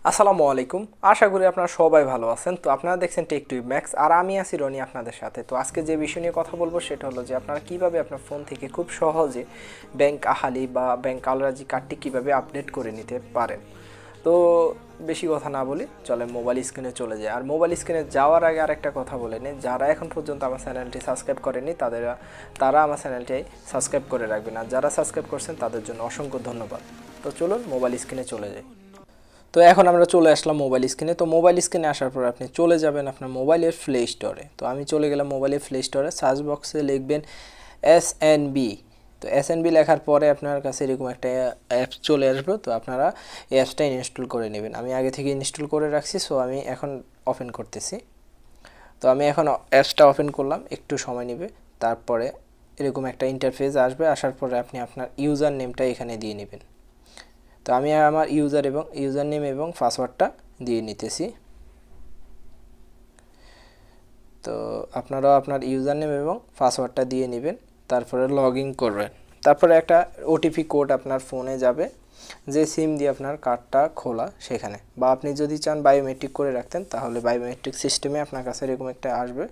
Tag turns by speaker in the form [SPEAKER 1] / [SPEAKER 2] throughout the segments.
[SPEAKER 1] আসসালামু আলাইকুম। আশা করি আপনারা সবাই ভালো আছেন। তো আপনারা দেখছেন টেক টু ম্যাক্স, আর আমি আছি রনি আপনাদের সাথে। তো আজকে যে বিষয় নিয়ে কথা বলবো সেটা হলো যে আপনারা কিভাবে আপনার ফোন থেকে খুব সহজে ব্যাংক আহালি বা ব্যাংক কালরাজি কার্ডটি কিভাবে আপডেট করে নিতে পারেন। তো বেশি কথা না বলি, চলে মোবাইল স্ক্রিনে চলে যায়। আর মোবাইল স্ক্রিনে যাওয়ার আগে আরেকটা কথা বলে নিই, যারা এখন পর্যন্ত আমার চ্যানেলটি সাবস্ক্রাইব করেনি তারা আমার চ্যানেলটি সাবস্ক্রাইব করে রাখবেন, আর যারা সাবস্ক্রাইব করছেন তাদের জন্য অসংখ্য ধন্যবাদ। তো চলুন মোবাইল স্ক্রিনে চলে যাই। তো এখন আমরা চলে আসলাম মোবাইল স্ক্রিনে। তো মোবাইল স্ক্রিনে আসার পর আপনি চলে যাবেন আপনার মোবাইলের প্লে স্টোরে। তো আমি চলে গেলাম মোবাইলের প্লে স্টোরে। সার্চ বক্সে লিখবেন SNB। তো SNB লেখার পরে আপনার কাছে এরকম একটা অ্যাপস চলে আসবে। তো আপনারা এই অ্যাপসটা ইনস্টল করে নেবেন। আমি আগে থেকে ইনস্টল করে রাখছি, সো আমি এখন ওপেন করতেছি। তো আমি এখন অ্যাপসটা ওপেন করলাম, একটু সময় নেবে। তারপরে এরকম একটা ইন্টারফেস আসবে। আসার পরে আপনি আপনার ইউজার নেমটা এখানে দিয়ে নেবেন। তো আমি আমার ইউজার নেম এবং পাসওয়ার্ডটা দিয়ে নিতেছি। তো আপনারাও আপনার ইউজার নেম এবং পাসওয়ার্ডটা দিয়ে নেবেন, তারপরে লগ ইন করবেন। তারপরে একটা ওটিপি কোড আপনার ফোনে যাবে, যে সিম দিয়ে আপনার কার্ডটা খোলা সেখানে, বা আপনি যদি চান বায়োমেট্রিক করে রাখতেন তাহলে বায়োমেট্রিক সিস্টেমে আপনার কাছে এরকম একটা আসবে।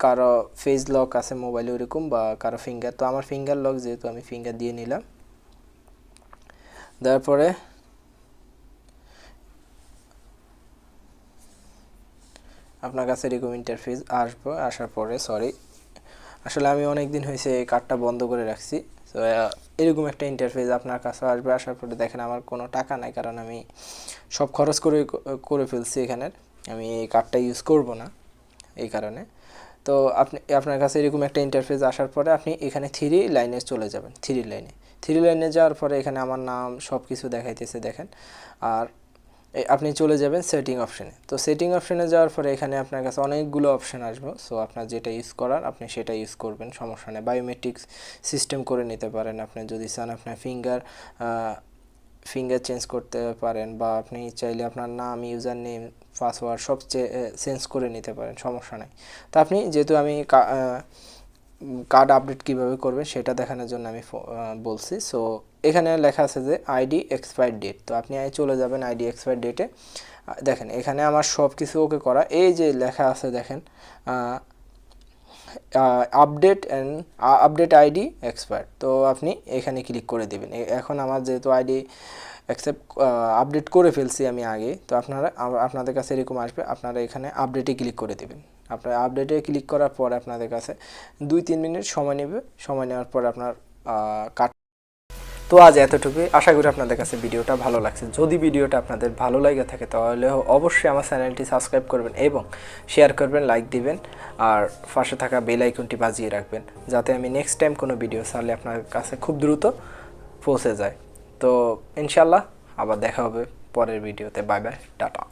[SPEAKER 1] কারো ফেস লক আছে মোবাইলে ওরকম, বা কারো ফিঙ্গার। তো আমার ফিঙ্গার লক, যেহেতু আমি ফিঙ্গার দিয়ে নিলাম। তারপরে আপনার কাছে এরকম ইন্টারফেস আসবে। আসার পরে আসলে আমি অনেক দিন হয়েছে এই কার্ডটা বন্ধ করে রাখছি। তো এরকম একটা ইন্টারফেস আপনার কাছে আসবে। আসার পরে দেখেন আমার কোনো টাকা নাই, কারণ আমি সব খরচ করে ফেলছি এখানের। আমি এই কার্ডটা ইউজ করব না এই কারণে। তো আপনার কাছে এরকম একটা ইন্টারফেস আসার পরে আপনি এখানে থ্রি লাইনে চলে যাবেন। থ্রি লাইনে যাওয়ার পরে এখানে আমার নাম সব কিছু দেখাইতেছে, দেখেন। আর আপনি চলে যাবেন সেটিং অপশানে। তো সেটিং অপশানে যাওয়ার পরে এখানে আপনার কাছে অনেকগুলো অপশান আসবে। সো আপনার যেটা ইউজ করার আপনি সেটা ইউজ করবেন, সমস্যা নেই। বায়োমেট্রিক সিস্টেম করে নিতে পারেন আপনি যদি চান। আপনার ফিঙ্গার চেঞ্জ করতে পারেন, বা আপনি চাইলে আপনার নাম, ইউজার নেম, পাসওয়ার্ড সব চেঞ্জ করে নিতে পারেন, সমস্যা নেই। তো আপনি যেহেতু আমি কার্ড আপডেট কীভাবে করবেন সেটা দেখানোর জন্য আমি বলছি। সো এখানে লেখা আছে যে আইডি এক্সপায়ার ডেট। তো আপনি চলে যাবেন আইডি এক্সপায়ার ডেটে। দেখেন এখানে আমার সব কিছু ওকে করা, এই যে লেখা আছে দেখেন আপডেট আইডি এক্সপায়ার। তো আপনি এখানে ক্লিক করে দেবেন। এখন আমার যেহেতু আইডি আপডেট করে ফেলছি আমি আগে, তো আপনাদের কাছে এরকম আসবে। আপনারা এখানে আপডেটে ক্লিক করে দেবেন। আপনার আপডেটে ক্লিক করার পর আপনাদের কাছে 2-3 মিনিট সময় নেবে। সময় নেওয়ার পর আপনার কার্ড। তো আজ এতটুকুই। আশা করি আপনাদের কাছে ভিডিওটা ভালো লাগছে। যদি ভিডিওটা আপনাদের ভালো লাগে থাকে তাহলে অবশ্যই আমার চ্যানেলটি সাবস্ক্রাইব করবেন এবং শেয়ার করবেন, লাইক দিবেন, আর পাশে থাকা বেল আইকনটি বাজিয়ে রাখবেন, যাতে আমি নেক্সট টাইম কোনো ভিডিও ছাড়লে আপনার কাছে খুব দ্রুত পৌঁছে যায়। তো ইনশাল্লাহ আবার দেখা হবে পরের ভিডিওতে। Bye bye, tata.